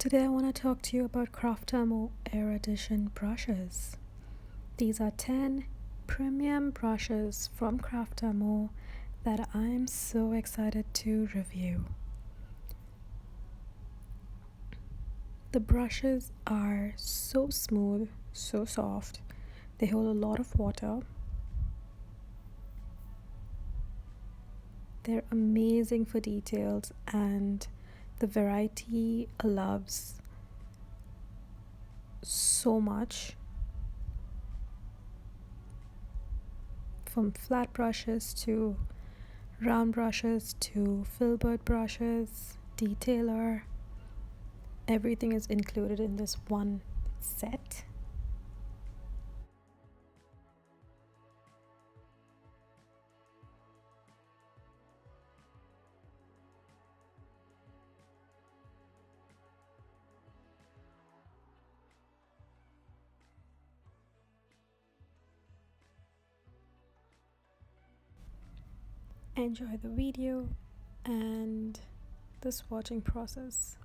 Today I want to talk to you about Craftamo Air Edition brushes. These are 10 premium brushes from Craftamo that I'm so excited to review. The brushes are so smooth, so soft. They hold a lot of water. They're amazing for details, and the variety allows so much, from flat brushes to round brushes to filbert brushes, detailer. Everything is included in this one set. Enjoy the video and the swatching process.